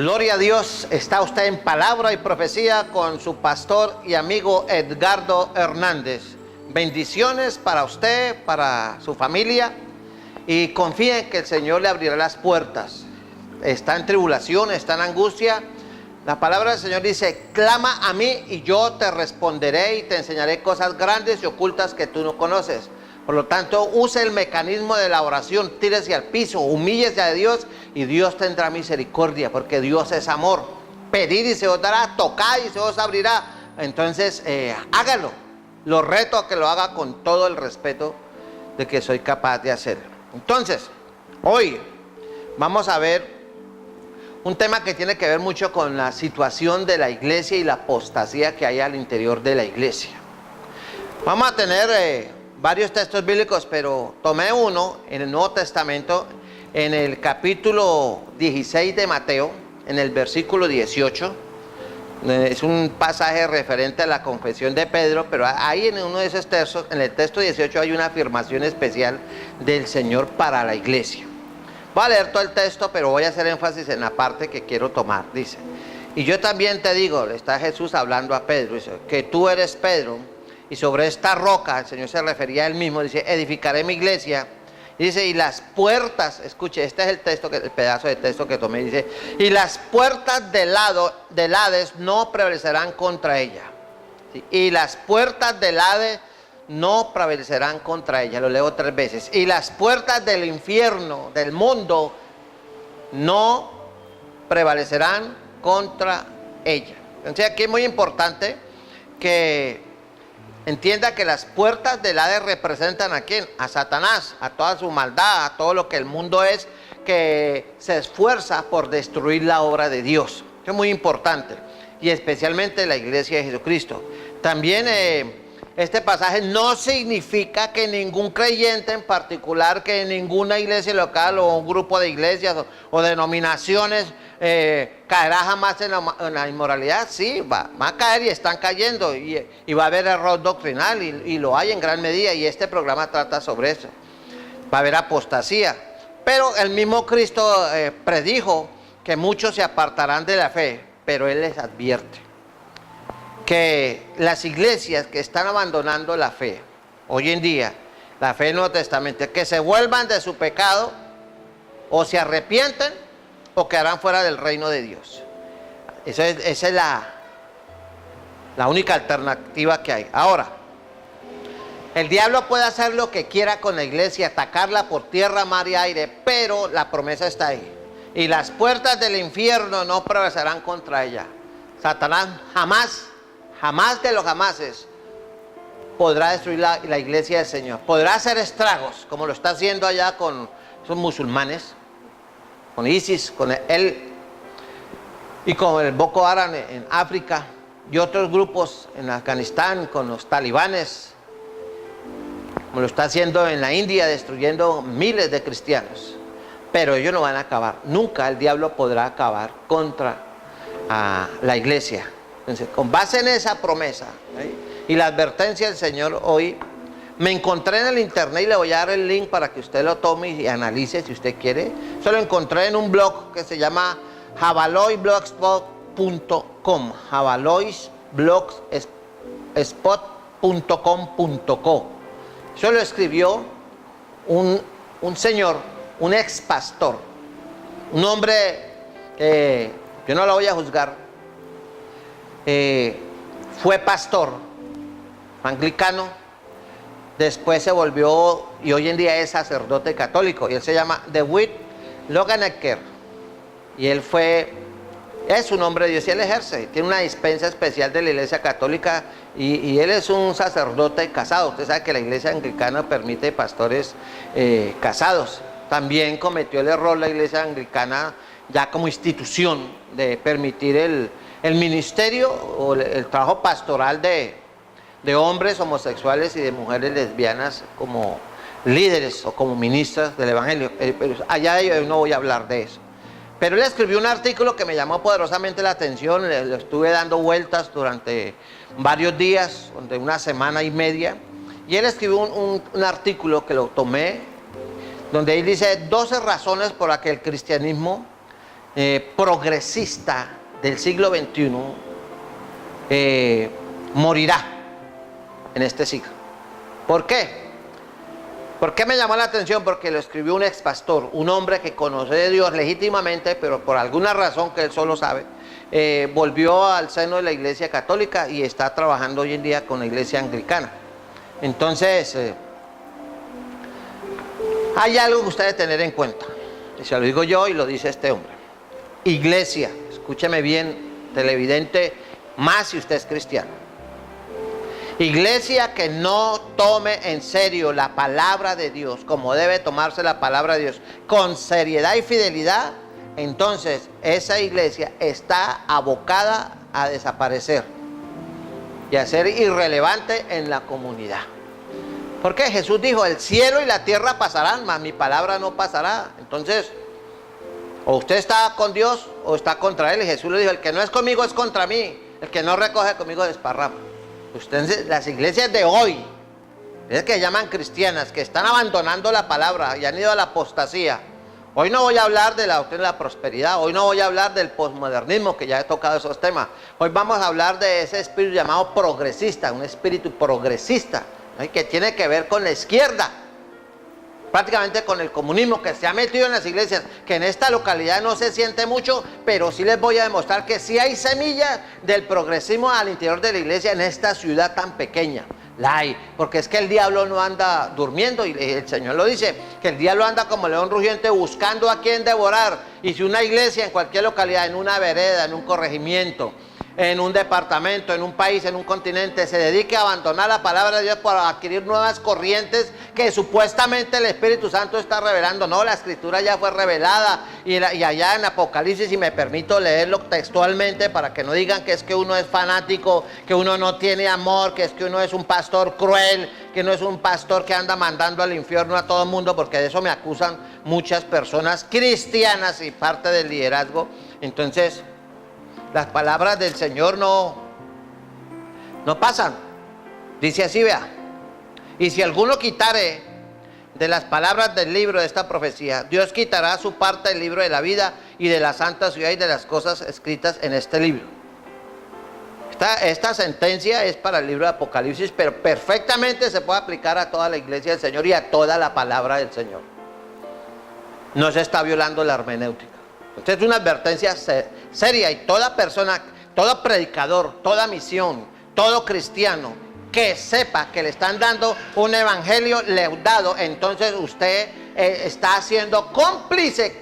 Gloria a Dios, está usted en Palabra y Profecía con su pastor y amigo Edgardo Hernández. Bendiciones para usted, para su familia, y confíe que el Señor le abrirá las puertas. Está en tribulación, está en angustia. La palabra del Señor dice: clama a mí y yo te responderé y te enseñaré cosas grandes y ocultas que tú no conoces. Por lo tanto, use el mecanismo de la oración, tírese al piso, humíllese a Dios y Dios tendrá misericordia, porque Dios es amor. Pedid y se os dará, tocad y se os abrirá. Entonces, hágalo. Lo reto a que lo haga con todo el respeto de que soy capaz de hacer. Entonces, hoy vamos a ver un tema que tiene que ver mucho con la situación de la iglesia y la apostasía que hay al interior de la iglesia. Vamos a tener varios textos bíblicos, pero tomé uno en el Nuevo Testamento, en el capítulo 16 de Mateo, en el versículo 18. Es un pasaje referente a la confesión de Pedro, pero ahí en uno de esos textos, en el texto 18, hay una afirmación especial del Señor para la iglesia. Voy a leer todo el texto, pero voy a hacer énfasis en la parte que quiero tomar. Dice: y yo también te digo, le está Jesús hablando a Pedro, dice, que tú eres Pedro, y sobre esta roca, el Señor se refería a él mismo, dice: edificaré mi iglesia. Y dice: y las puertas, escuche, este es el texto, el pedazo de texto que tomé, dice: y las puertas del Hades no prevalecerán contra ella. ¿Sí? Y las puertas del Hades no prevalecerán contra ella. Lo leo 3 veces. Y las puertas del infierno, del mundo, no prevalecerán contra ella. Entonces aquí es muy importante que entienda que las puertas del Hades representan ¿a quién? A Satanás, a toda su maldad, a todo lo que el mundo es, que se esfuerza por destruir la obra de Dios. Eso es muy importante, y especialmente la iglesia de Jesucristo. También este pasaje no significa que ningún creyente en particular, que ninguna iglesia local o un grupo de iglesias o denominaciones caerá jamás en la inmoralidad. Sí, va a caer y están cayendo, y va a haber error doctrinal, y lo hay en gran medida, y este programa trata sobre eso. Va a haber apostasía, pero el mismo Cristo predijo que muchos se apartarán de la fe, pero Él les advierte que las iglesias que están abandonando la fe hoy en día, la fe del Nuevo Testamento, que se vuelvan de su pecado, o se arrepienten o quedarán fuera del reino de Dios. Esa es la única alternativa que hay. Ahora, el diablo puede hacer lo que quiera con la iglesia, atacarla por tierra, mar y aire, pero la promesa está ahí. Y las puertas del infierno no prevalecerán contra ella. Satanás jamás de los jamases podrá destruir la iglesia del Señor. Podrá hacer estragos, como lo está haciendo allá con esos musulmanes, con ISIS, con él y con el Boko Haram en África, y otros grupos en Afganistán, con los talibanes, como lo está haciendo en la India, destruyendo miles de cristianos. Pero ellos no van a acabar. Nunca el diablo podrá acabar contra la iglesia. Entonces, con base en esa promesa, ¿sí?, y la advertencia del Señor hoy, me encontré en el internet, y le voy a dar el link para que usted lo tome y analice si usted quiere. Eso lo encontré en un blog que se llama javaloisblogspot.com, javaloisblogspot.com.co. Eso lo escribió un señor, un ex pastor, un hombre, yo no lo voy a juzgar, fue pastor anglicano, después se volvió y hoy en día es sacerdote católico, y él se llama David Longenecker, y él es un hombre de Dios, y él ejerce, tiene una dispensa especial de la iglesia católica, y él es un sacerdote casado. Usted sabe que la iglesia anglicana permite pastores casados. También cometió el error la iglesia anglicana, ya como institución, de permitir el ministerio o el trabajo pastoral de hombres homosexuales y de mujeres lesbianas como líderes o como ministras del evangelio. Pero allá yo no voy a hablar de eso. Pero él escribió un artículo que me llamó poderosamente la atención, le estuve dando vueltas durante varios días, de una semana y media, y él escribió un artículo que lo tomé, donde él dice 12 razones por las que el cristianismo progresista del siglo XXI morirá en este siglo. ¿Por qué? ¿Por qué me llamó la atención? Porque lo escribió un ex pastor, un hombre que conoce de Dios legítimamente, pero por alguna razón que él solo sabe, volvió al seno de la Iglesia Católica y está trabajando hoy en día con la Iglesia Anglicana. Entonces, hay algo que usted debe tener en cuenta, y se lo digo yo y lo dice este hombre. Iglesia, escúcheme bien, televidente, más si usted es cristiano. Iglesia que no tome en serio la palabra de Dios como debe tomarse la palabra de Dios, con seriedad y fidelidad, entonces esa iglesia está abocada a desaparecer y a ser irrelevante en la comunidad. Porque Jesús dijo, el cielo y la tierra pasarán, mas mi palabra no pasará. Entonces, o usted está con Dios o está contra Él. Y Jesús le dijo, el que no es conmigo es contra mí, el que no recoge conmigo desparrama. Ustedes, las iglesias de hoy, es que llaman cristianas, que están abandonando la palabra y han ido a la apostasía. Hoy no voy a hablar de la doctrina de la prosperidad, hoy no voy a hablar del posmodernismo, que ya he tocado esos temas. Hoy vamos a hablar de ese espíritu llamado progresista, un espíritu progresista, ¿no? Que tiene que ver con la izquierda, prácticamente con el comunismo que se ha metido en las iglesias, que en esta localidad no se siente mucho, pero sí les voy a demostrar que sí hay semillas del progresismo al interior de la iglesia en esta ciudad tan pequeña. La hay, porque es que el diablo no anda durmiendo, y el Señor lo dice, que el diablo anda como león rugiente buscando a quien devorar. Y si una iglesia en cualquier localidad, en una vereda, en un corregimiento, en un departamento, en un país, en un continente, se dedique a abandonar la palabra de Dios para adquirir nuevas corrientes que supuestamente el Espíritu Santo está revelando. No, la Escritura ya fue revelada, y allá en Apocalipsis, y me permito leerlo textualmente para que no digan que es que uno es fanático, que uno no tiene amor, que es que uno es un pastor cruel, que no es un pastor que anda mandando al infierno a todo el mundo, porque de eso me acusan muchas personas cristianas y parte del liderazgo. Entonces, las palabras del Señor no pasan. Dice así, vea. Y si alguno quitare de las palabras del libro de esta profecía, Dios quitará su parte del libro de la vida y de la santa ciudad y de las cosas escritas en este libro. Esta sentencia es para el libro de Apocalipsis, pero perfectamente se puede aplicar a toda la iglesia del Señor y a toda la palabra del Señor. No se está violando la hermenéutica. Esta es una advertencia seria, y toda persona, todo predicador, toda misión, todo cristiano que sepa que le están dando un evangelio leudado, entonces usted está siendo cómplice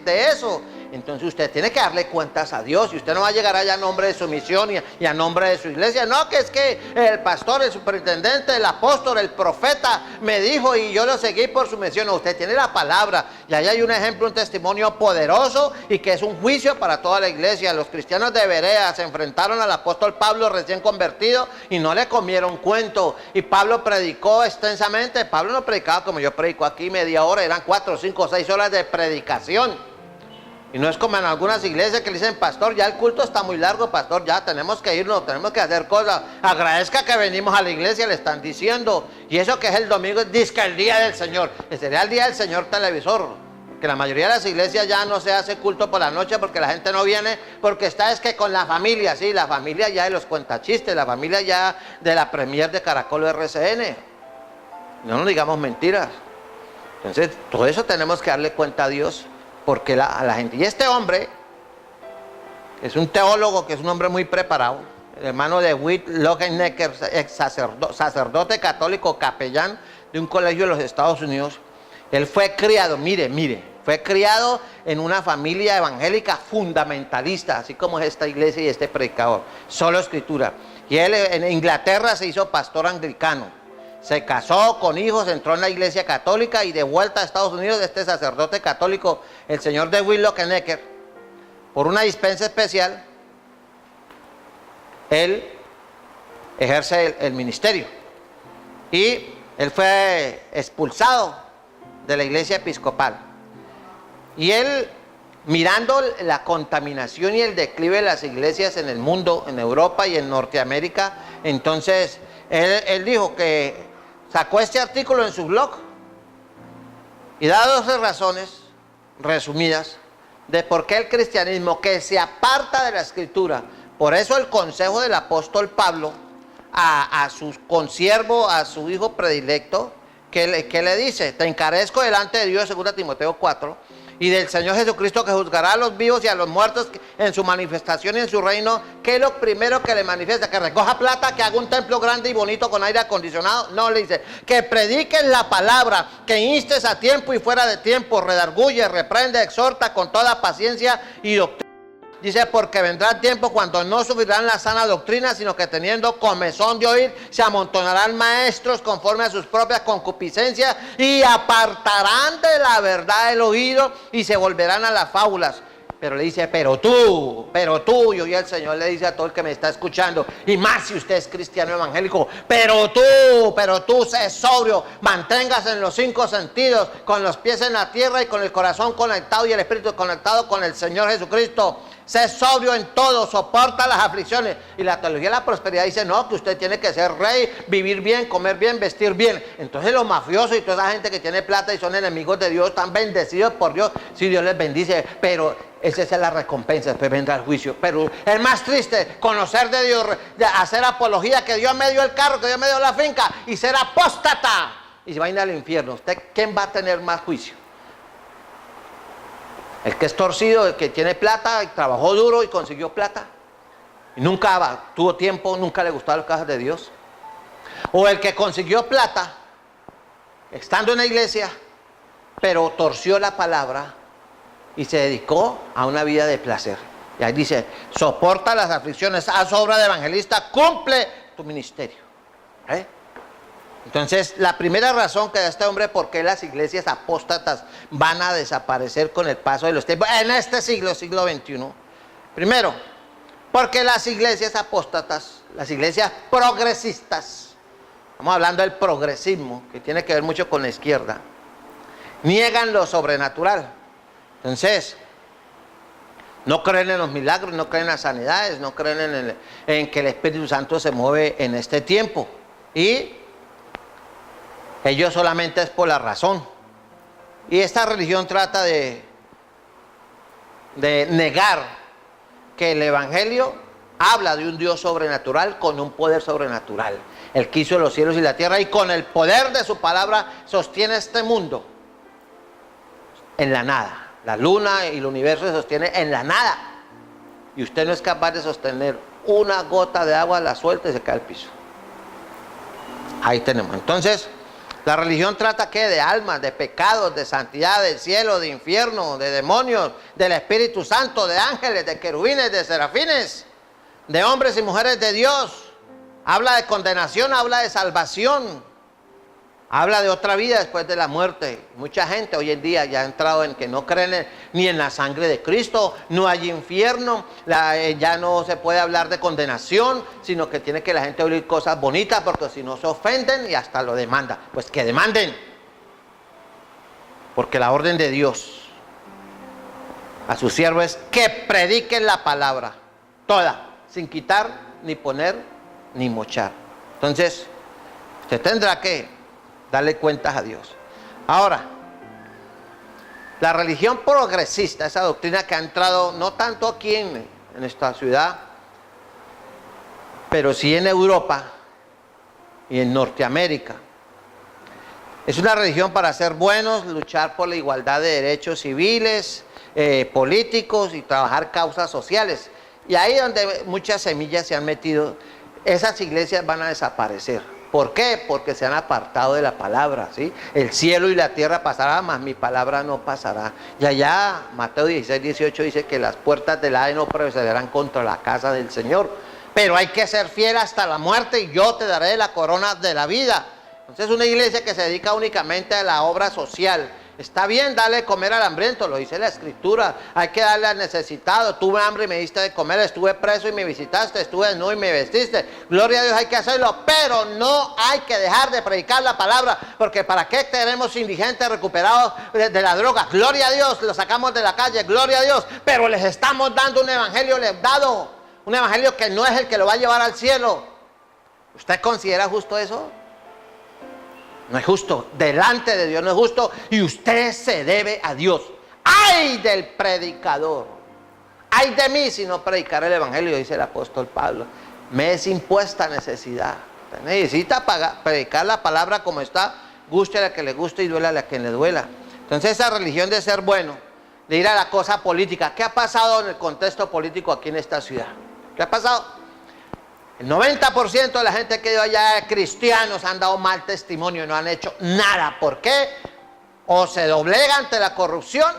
de eso. Entonces usted tiene que darle cuentas a Dios, y usted no va a llegar allá a nombre de su misión y a nombre de su iglesia. No, que es que el pastor, el superintendente, el apóstol, el profeta me dijo y yo lo seguí por su misión. No, usted tiene la palabra, y ahí hay un ejemplo, un testimonio poderoso, y que es un juicio para toda la iglesia. Los cristianos de Berea se enfrentaron al apóstol Pablo recién convertido y no le comieron cuento, y Pablo predicó extensamente. Pablo no predicaba como yo predico aquí, media hora, eran 4, 5, 6 horas de predicación. Y no es como en algunas iglesias que le dicen, pastor, ya el culto está muy largo, pastor, ya tenemos que irnos, tenemos que hacer cosas. Agradezca que venimos a la iglesia, le están diciendo. Y eso que es el domingo, dice que el día del Señor. Sería el día del Señor televisor. Que la mayoría de las iglesias ya no se hace culto por la noche porque la gente no viene, porque está es que con la familia, sí, la familia ya de los cuentachistes, la familia ya de la premier de Caracol o RCN. No nos digamos mentiras. Entonces, todo eso tenemos que darle cuenta a Dios. Porque a la gente, y este hombre es un teólogo, que es un hombre muy preparado, el hermano de Whit Longenecker, ex sacerdote católico, capellán de un colegio de los Estados Unidos. Él fue criado, fue criado en una familia evangélica fundamentalista, así como es esta iglesia y este predicador, solo escritura. Y él en Inglaterra se hizo pastor anglicano. Se casó con hijos, entró en la iglesia católica, y de vuelta a Estados Unidos, este sacerdote católico, el señor de Whit Longenecker, por una dispensa especial, él ejerce el ministerio. Y él fue expulsado de la iglesia episcopal. Y él, mirando la contaminación y el declive de las iglesias en el mundo, en Europa y en Norteamérica, entonces él dijo que sacó este artículo en su blog y da 12 razones resumidas de por qué el cristianismo que se aparta de la escritura. Por eso el consejo del apóstol Pablo a su consiervo, a su hijo predilecto, que le dice: te encarezco delante de Dios, 2 Timoteo 4, y del Señor Jesucristo, que juzgará a los vivos y a los muertos en su manifestación y en su reino. ¿Qué es lo primero que le manifiesta? ¿Que recoja plata, que haga un templo grande y bonito con aire acondicionado? No, le dice que prediques la palabra, que instes a tiempo y fuera de tiempo, redarguye, reprende, exhorta con toda paciencia y doctrina. Dice: porque vendrá tiempo cuando no sufrirán la sana doctrina, sino que teniendo comezón de oír, se amontonarán maestros conforme a sus propias concupiscencias, y apartarán de la verdad el oído y se volverán a las fábulas. Pero le dice: pero tú, y hoy el Señor le dice a todo el que me está escuchando, y más si usted es cristiano evangélico: pero tú sé sobrio, manténgase en los 5 sentidos, con los pies en la tierra y con el corazón conectado y el espíritu conectado con el Señor Jesucristo. Sé sobrio en todo, soporta las aflicciones. Y la teología de la prosperidad dice: no, que usted tiene que ser rey, vivir bien, comer bien, vestir bien. Entonces los mafiosos y toda esa gente que tiene plata y son enemigos de Dios están bendecidos por Dios. Sí, Dios les bendice, pero esa es la recompensa, después vendrá el juicio. Pero es más triste conocer de Dios, de hacer apología, que Dios me dio el carro, que Dios me dio la finca, y ser apóstata y se va a ir al infierno. ¿Usted quién va a tener más juicio? El que es torcido, el que tiene plata y trabajó duro y consiguió plata y nunca tuvo tiempo, nunca le gustaron las cosas de Dios. O el que consiguió plata estando en la iglesia, pero torció la palabra y se dedicó a una vida de placer. Y ahí dice: soporta las aflicciones, haz obra de evangelista, cumple tu ministerio. Entonces, la primera razón que da este hombre por qué las iglesias apóstatas van a desaparecer con el paso de los tiempos en este siglo XXI. Primero, porque las iglesias apóstatas, las iglesias progresistas, estamos hablando del progresismo, que tiene que ver mucho con la izquierda, niegan lo sobrenatural. Entonces, no creen en los milagros, no creen en las sanidades, no creen en que el Espíritu Santo se mueve en este tiempo. Y ellos solamente es por la razón. Y esta religión trata de negar que el Evangelio habla de un Dios sobrenatural con un poder sobrenatural. Él que hizo los cielos y la tierra, y con el poder de su palabra sostiene este mundo en la nada. La luna y el universo se sostiene en la nada. Y usted no es capaz de sostener una gota de agua, la suelta y se cae al piso. Ahí tenemos. Entonces, la religión trata ¿qué? De almas, de pecados, de santidad, del cielo, de infierno, de demonios, del Espíritu Santo, de ángeles, de querubines, de serafines, de hombres y mujeres de Dios. Habla de condenación, habla de salvación, habla de otra vida después de la muerte. Mucha gente hoy en día ya ha entrado en que no creen ni en la sangre de Cristo, no hay infierno, ya no se puede hablar de condenación, sino que tiene que la gente oír cosas bonitas, porque si no se ofenden y hasta lo demandan. Pues que demanden, porque la orden de Dios a sus siervos es que prediquen la palabra, toda, sin quitar, ni poner, ni mochar. Entonces, usted tendrá que darle cuentas a Dios. Ahora, la religión progresista, esa doctrina que ha entrado no tanto aquí en esta ciudad, pero sí en Europa y en Norteamérica, es una religión para ser buenos, luchar por la igualdad de derechos civiles, políticos y trabajar causas sociales. Y ahí donde muchas semillas se han metido, esas iglesias van a desaparecer. ¿Por qué? Porque se han apartado de la palabra, ¿sí? El cielo y la tierra pasarán, mas mi palabra no pasará. Y allá, Mateo 16, 18 dice que las puertas del Hades no prevalecerán contra la casa del Señor. Pero hay que ser fiel hasta la muerte, y yo te daré la corona de la vida. Entonces, una iglesia que se dedica únicamente a la obra social. Está bien darle de comer al hambriento, lo dice la Escritura. Hay que darle al necesitado. Tuve hambre y me diste de comer, estuve preso y me visitaste, estuve desnudo y me vestiste. Gloria a Dios, hay que hacerlo, pero no hay que dejar de predicar la palabra, porque ¿para qué tenemos indigentes recuperados de la droga? Gloria a Dios, los sacamos de la calle, gloria a Dios, pero les estamos dando un evangelio leudado, un evangelio que no es el que lo va a llevar al cielo. ¿Usted considera justo eso? No es justo, delante de Dios no es justo, y usted se debe a Dios. ¡ay del predicador! ¡Ay de mí si no predicar el evangelio! Dice el apóstol Pablo. Me es impuesta necesidad. Usted necesita predicar la palabra como está, guste a la que le guste y duela a la que le duela. Entonces esa religión de ser bueno, de ir a la cosa política. ¿Qué ha pasado en el contexto político aquí en esta ciudad? ¿Qué ha pasado? El 90% de la gente que ido allá, cristianos, han dado mal testimonio y no han hecho nada. ¿Por qué? O se doblega ante la corrupción,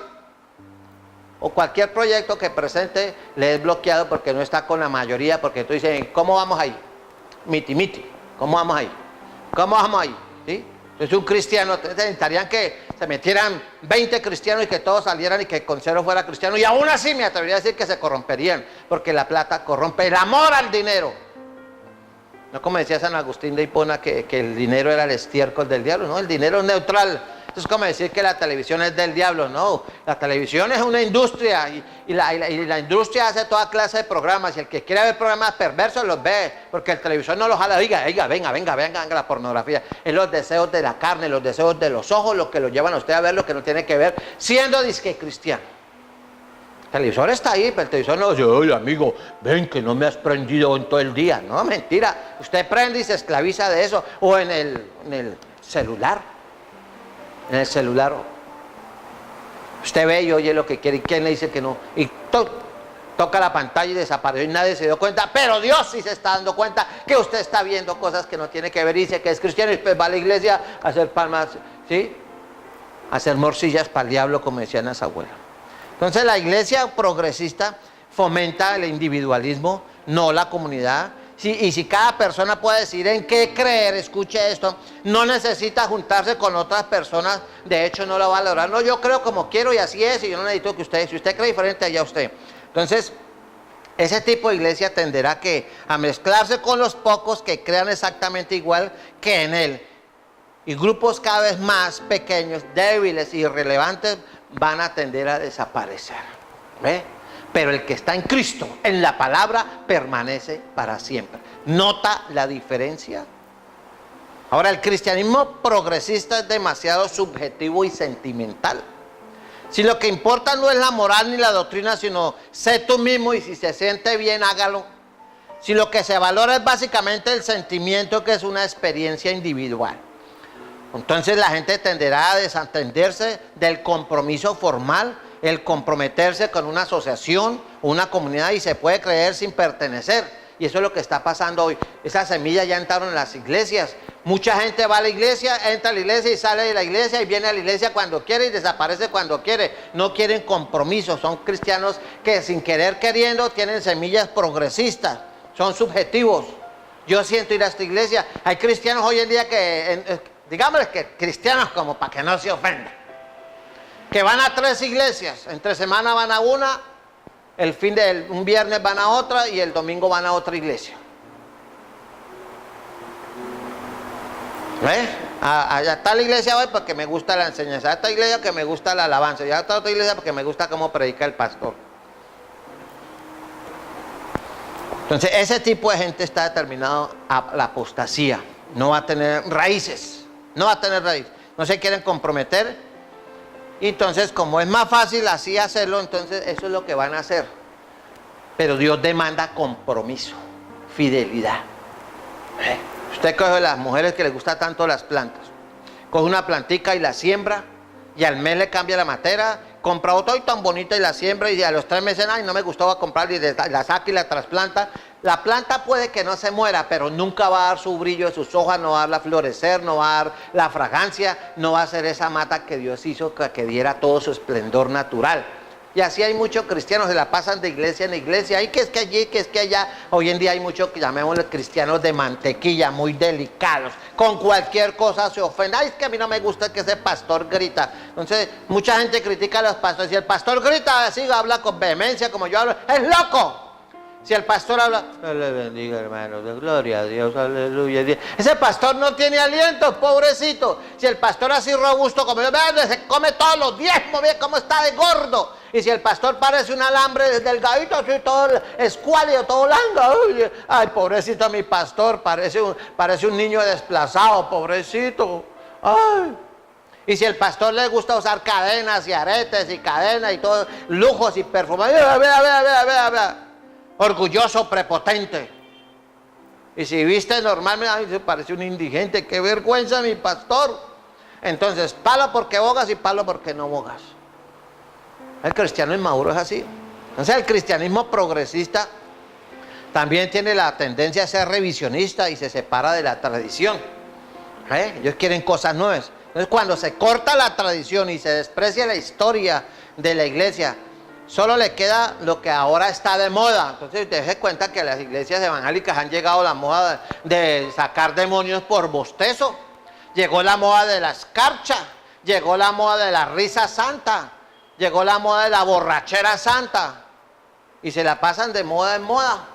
o cualquier proyecto que presente le es bloqueado porque no está con la mayoría, porque tú dices, ¿cómo vamos ahí? Miti, miti, ¿cómo vamos ahí? ¿Cómo vamos ahí? ¿Sí? Entonces un cristiano, necesitarían que se metieran 20 cristianos y que todos salieran y que el consejero fuera cristiano, y aún así me atrevería a decir que se corromperían, porque la plata corrompe, el amor al dinero. No como decía San Agustín de Hipona que el dinero era el estiércol del diablo, no, el dinero es neutral. Es como decir que la televisión es del diablo, no, la televisión es una industria y la industria hace toda clase de programas, y el que quiere ver programas perversos los ve, porque el televisor no los jala, diga, venga la pornografía, es los deseos de la carne, los deseos de los ojos, los que lo llevan a usted a ver lo que no tiene que ver, siendo disque cristiano. El televisor está ahí, pero el televisor no dice, oye amigo, ven que no me has prendido en todo el día, no, mentira, usted prende y se esclaviza de eso, o en el celular. En el celular, usted ve y oye lo que quiere, y quién le dice que no, y toca la pantalla y desapareció y nadie se dio cuenta, pero Dios sí se está dando cuenta que usted está viendo cosas que no tiene que ver, y dice que es cristiano y después va a la iglesia a hacer palmas, ¿sí? A hacer morcillas para el diablo, como decían las abuelas. Entonces la iglesia progresista fomenta el individualismo, no la comunidad. Sí, y si cada persona puede decir en qué creer, escuche esto, no necesita juntarse con otras personas, de hecho no lo va a lograr. No, yo creo como quiero y así es, y yo no necesito que usted, si usted cree diferente, allá usted. Entonces, ese tipo de iglesia tenderá a mezclarse con los pocos que crean exactamente igual que en él. Y grupos cada vez más pequeños, débiles y irrelevantes van a tender a desaparecer. ¿Ve? Pero el que está en Cristo, en la palabra, permanece para siempre. ¿Nota la diferencia? Ahora, el cristianismo progresista es demasiado subjetivo y sentimental. Si lo que importa no es la moral ni la doctrina, sino sé tú mismo, y si se siente bien, hágalo. Si lo que se valora es básicamente el sentimiento, que es una experiencia individual, entonces la gente tenderá a desentenderse del compromiso formal, el comprometerse con una asociación, una comunidad, y se puede creer sin pertenecer. Y eso es lo que está pasando hoy. Esas semillas ya entraron en las iglesias. Mucha gente va a la iglesia, entra a la iglesia y sale de la iglesia, y viene a la iglesia cuando quiere y desaparece cuando quiere. No quieren compromiso. Son cristianos que sin querer queriendo tienen semillas progresistas. Son subjetivos. Yo siento ir a esta iglesia. Hay cristianos hoy en día que, digámosles que cristianos como para que no se ofendan, que van a 3 iglesias, entre semana van a una, un viernes van a otra y el domingo van a otra iglesia. ¿Ves? Allá está la iglesia hoy porque me gusta la enseñanza, a esta iglesia que me gusta la alabanza, y a esta otra iglesia porque me gusta cómo predica el pastor. Entonces ese tipo de gente está determinado a la apostasía, no va a tener raíces, no se quieren comprometer. Y entonces, como es más fácil así hacerlo, entonces eso es lo que van a hacer. Pero Dios demanda compromiso, fidelidad. Usted coge a las mujeres que les gustan tanto las plantas, coge una plantica y la siembra, y al mes le cambia la matera, compra otra y tan bonita y la siembra, y a los 3 meses, ay, no me gustó, va a comprar, y la saca y la trasplanta. La planta puede que no se muera, pero nunca va a dar su brillo de sus hojas, no va a darla florecer, no va a dar la fragancia, no va a ser esa mata que Dios hizo que diera todo su esplendor natural. Y así hay muchos cristianos, se la pasan de iglesia en iglesia, y que es que allí, que es que allá. Hoy en día hay muchos, que llamémosle cristianos de mantequilla, muy delicados, con cualquier cosa se ofenden. Ay, es que a mí no me gusta que ese pastor grita. Entonces, mucha gente critica a los pastores. Si el pastor grita así, habla con vehemencia, como yo hablo, ¡es loco! Si el pastor habla, Dios le bendiga, hermano, de gloria a Dios, aleluya. Ese pastor no tiene aliento, pobrecito. Si el pastor así robusto como yo, se come todos los diezmos, ve cómo está de gordo. Y si el pastor parece un alambre delgadito, así todo escuálido, todo langa, ay, pobrecito mi pastor, parece un niño desplazado, pobrecito. Ay. Y si el pastor le gusta usar cadenas y aretes y cadenas y todo, lujos y perfumes, vea. Orgulloso, prepotente. Y si viste normalmente, ay, se parece un indigente, qué vergüenza mi pastor. Entonces, palo porque bogas y palo porque no bogas. El cristiano inmaduro es así. Entonces el cristianismo progresista también tiene la tendencia a ser revisionista y se separa de la tradición. Ellos quieren cosas nuevas. Entonces cuando se corta la tradición y se desprecia la historia de la iglesia, solo le queda lo que ahora está de moda. Entonces usted se cuenta que las iglesias evangélicas han llegado a la moda de sacar demonios por bostezo. Llegó la moda de la escarcha, llegó la moda de la risa santa, llegó la moda de la borrachera santa. Y se la pasan de moda en moda.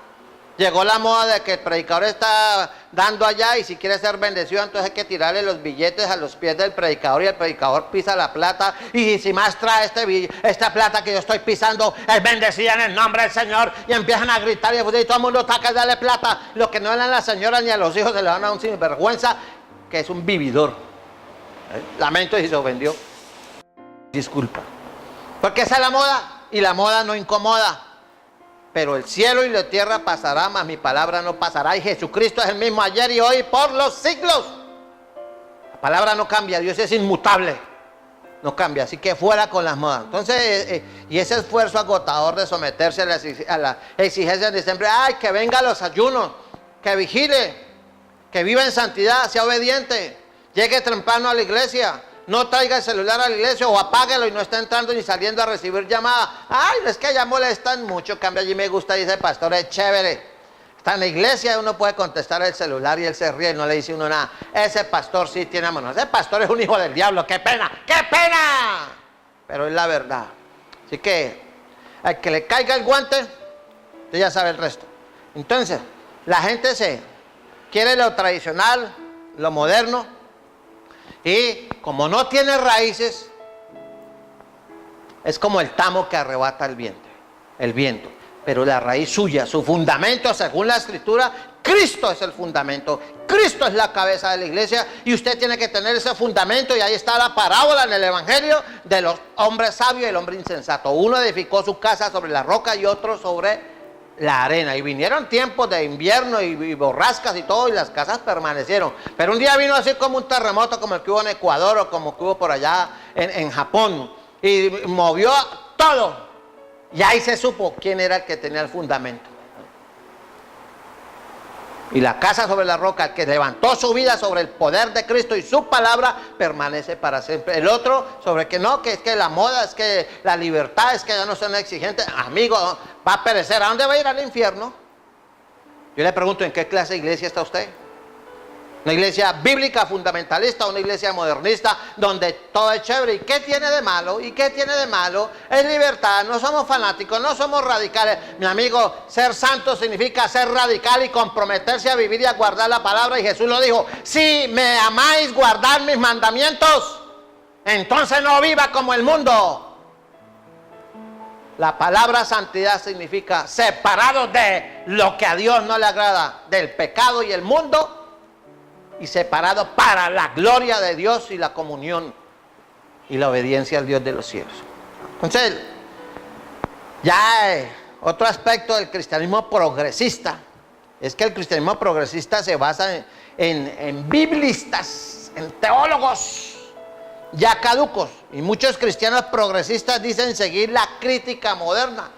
Llegó la moda de que el predicador está dando allá y si quiere ser bendecido, entonces hay que tirarle los billetes a los pies del predicador y el predicador pisa la plata. Y si más trae esta plata que yo estoy pisando, es bendecida en el nombre del Señor. Y empiezan a gritar y todo el mundo está que darle plata. Lo que no le dan a la señora ni a los hijos se le dan a un sinvergüenza que es un vividor. Lamento si se ofendió. Disculpa. Porque esa es la moda y la moda no incomoda. Pero el cielo y la tierra pasará, mas mi palabra no pasará. Y Jesucristo es el mismo ayer y hoy por los siglos. La palabra no cambia, Dios es inmutable. No cambia, así que fuera con las modas. Entonces, y ese esfuerzo agotador de someterse a la exigencia de siempre, ay, que venga a los ayunos, que vigile, que viva en santidad, sea obediente, llegue temprano a la iglesia. No traiga el celular a la iglesia o apáguelo y no está entrando ni saliendo a recibir llamadas. Ay, es que ya molestan mucho. Cambio allí me gusta, dice el pastor, es chévere. Está en la iglesia, uno puede contestar el celular y él se ríe y no le dice uno nada. Ese pastor sí tiene mano. Ese pastor es un hijo del diablo. ¡Qué pena! ¡Qué pena! Pero es la verdad. Así que al que le caiga el guante, usted ya sabe el resto. Entonces, la gente se quiere lo tradicional, lo moderno. Y como no tiene raíces, es como el tamo que arrebata el viento. Pero la raíz suya, su fundamento, según la Escritura, Cristo es el fundamento. Cristo es la cabeza de la iglesia y usted tiene que tener ese fundamento. Y ahí está la parábola en el Evangelio de los hombres sabios y el hombre insensato. Uno edificó su casa sobre la roca y otro sobre la arena. Y vinieron tiempos de invierno y borrascas y todo, y las casas permanecieron. Pero un día vino así como un terremoto, como el que hubo en Ecuador o como el que hubo por allá en Japón, y movió todo. Y ahí se supo quién era el que tenía el fundamento. Y la casa sobre la roca, el que levantó su vida sobre el poder de Cristo y su palabra, permanece para siempre. El otro, sobre que no, que es que la moda, es que la libertad, es que ya no son exigentes. Amigo, va a perecer. ¿A dónde va a ir? Al infierno. Yo le pregunto, ¿en qué clase de iglesia está usted? ¿Una iglesia bíblica, fundamentalista, o una iglesia modernista, donde todo es chévere? ¿Y qué tiene de malo? ¿Y qué tiene de malo? Es libertad, no somos fanáticos, no somos radicales. Mi amigo, ser santo significa ser radical y comprometerse a vivir y a guardar la palabra. Y Jesús lo dijo, si me amáis, guardad mis mandamientos, entonces no viva como el mundo. La palabra santidad significa separado de lo que a Dios no le agrada, del pecado y el mundo, y separado para la gloria de Dios y la comunión y la obediencia al Dios de los cielos. Entonces, ya otro aspecto del cristianismo progresista es que el cristianismo progresista se basa en biblistas, en teólogos ya caducos, y muchos cristianos progresistas dicen seguir la crítica moderna.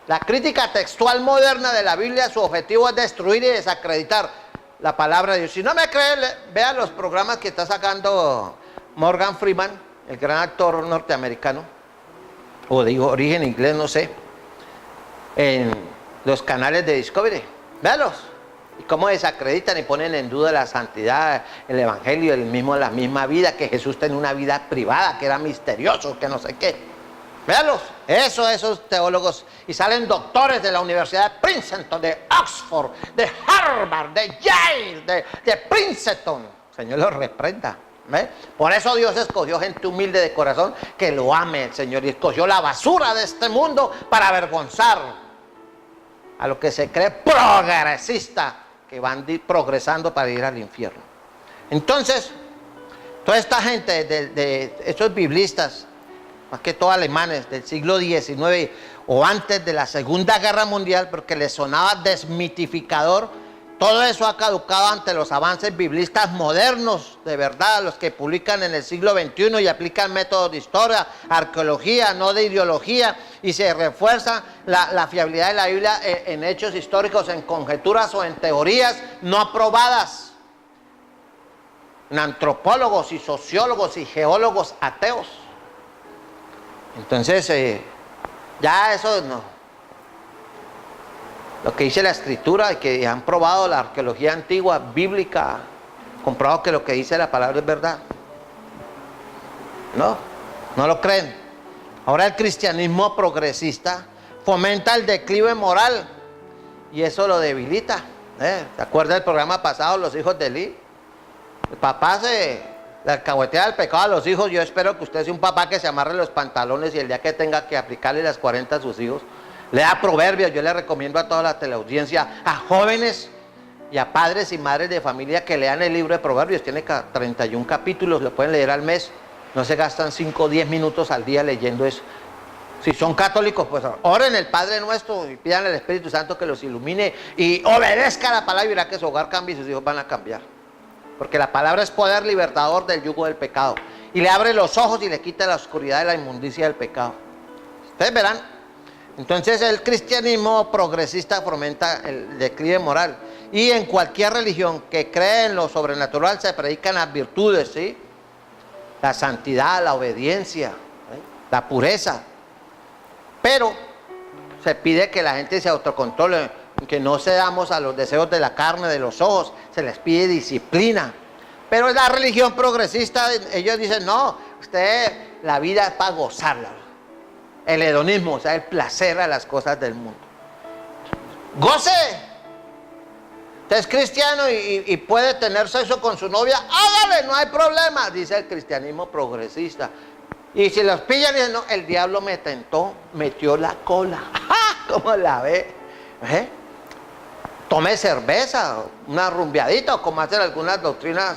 La crítica textual moderna de la Biblia, su objetivo es destruir y desacreditar la palabra de Dios. Si no me cree, vea los programas que está sacando Morgan Freeman, el gran actor norteamericano, o de origen inglés, no sé, en los canales de Discovery. Véalos. Y cómo desacreditan y ponen en duda la santidad, el evangelio, la misma vida, que Jesús tenía una vida privada, que era misterioso, que no sé qué. Véalos, esos teólogos, y salen doctores de la Universidad de Princeton, de Oxford, de Harvard, de Yale, de Princeton. Señor los reprenda. ¿Ve? Por eso Dios escogió gente humilde de corazón que lo ame el Señor, y escogió la basura de este mundo para avergonzar a lo que se cree progresista, que van progresando para ir al infierno. Entonces, Toda esta gente de estos biblistas, más que todo alemanes del siglo XIX o antes de la Segunda Guerra Mundial, porque les sonaba desmitificador, todo eso ha caducado ante los avances biblistas modernos, de verdad, los que publican en el siglo XXI y aplican métodos de historia, arqueología, no de ideología, y se refuerza la fiabilidad de la Biblia en hechos históricos, en conjeturas o en teorías no aprobadas, en antropólogos y sociólogos y geólogos ateos. Entonces, ya eso no. Lo que dice la escritura y que han probado la arqueología antigua, bíblica, comprobado que lo que dice la palabra es verdad. No lo creen. Ahora el cristianismo progresista fomenta el declive moral y eso lo debilita. ¿Se acuerda del programa pasado, los hijos de Eli? El papá le alcahuetea el pecado a los hijos. Yo espero que usted sea un papá que se amarre los pantalones y el día que tenga que aplicarle las 40 a sus hijos, lea Proverbios. Yo le recomiendo a toda la teleaudiencia, a jóvenes y a padres y madres de familia que lean el libro de Proverbios. Tiene 31 capítulos, lo pueden leer al mes. No se gastan 5 o 10 minutos al día leyendo eso. Si son católicos, pues oren el Padre Nuestro y pidan al Espíritu Santo que los ilumine y obedezca la palabra y verá que su hogar cambia y sus hijos van a cambiar. Porque la palabra es poder libertador del yugo del pecado. Y le abre los ojos y le quita la oscuridad y la inmundicia del pecado. Ustedes verán. Entonces el cristianismo progresista fomenta el declive moral. Y en cualquier religión que cree en lo sobrenatural se predican las virtudes, ¿sí? La santidad, la obediencia, ¿sí? La pureza. Pero se pide que la gente se autocontrole, que no cedamos a los deseos de la carne, de los ojos. Se les pide disciplina. Pero en la religión progresista ellos dicen, no, usted la vida es para gozarla. El hedonismo, o sea, el placer a las cosas del mundo. ¡Goce! Usted es cristiano y puede tener sexo con su novia, hágale, no hay problema, dice el cristianismo progresista. Y si los pillan, dicen, no, el diablo me tentó, metió la cola. ¿Cómo la ve? Tome cerveza, una rumbeadita, o como hacen algunas doctrinas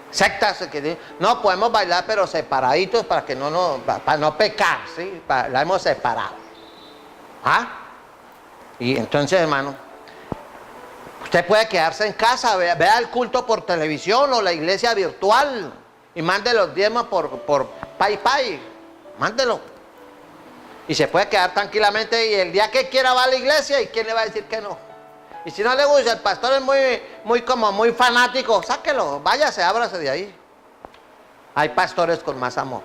sectas que dicen, no, podemos bailar pero separaditos para que para no pecar, ¿sí? La hemos separado. Y entonces, hermano, usted puede quedarse en casa, vea el culto por televisión o la iglesia virtual y mande los diezmos por Pay, mándelo. Y se puede quedar tranquilamente y el día que quiera va a la iglesia y ¿quién le va a decir que no? Y si no le gusta, el pastor es muy fanático, sáquelo, váyase, ábrase de ahí. Hay pastores con más amor.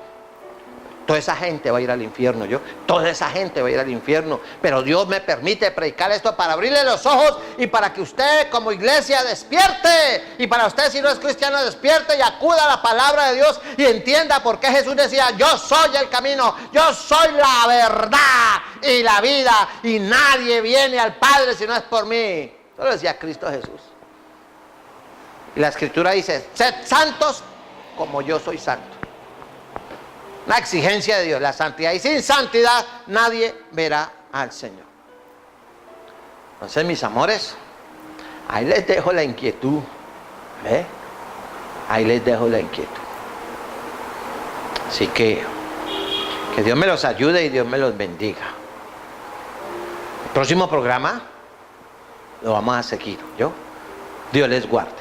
Toda esa gente va a ir al infierno, toda esa gente va a ir al infierno. Pero Dios me permite predicar esto para abrirle los ojos y para que usted como iglesia despierte. Y para usted, si no es cristiano, despierte y acuda a la palabra de Dios y entienda por qué Jesús decía, yo soy el camino, yo soy la verdad y la vida. Y nadie viene al Padre si no es por mí. Eso lo decía Cristo Jesús. Y la Escritura dice, sed santos como yo soy santo. La exigencia de Dios, la santidad. Y sin santidad nadie verá al Señor. Entonces, mis amores, ahí les dejo la inquietud. Ahí les dejo la inquietud. Así que Dios me los ayude y Dios me los bendiga. El próximo programa lo vamos a seguir. Dios les guarde.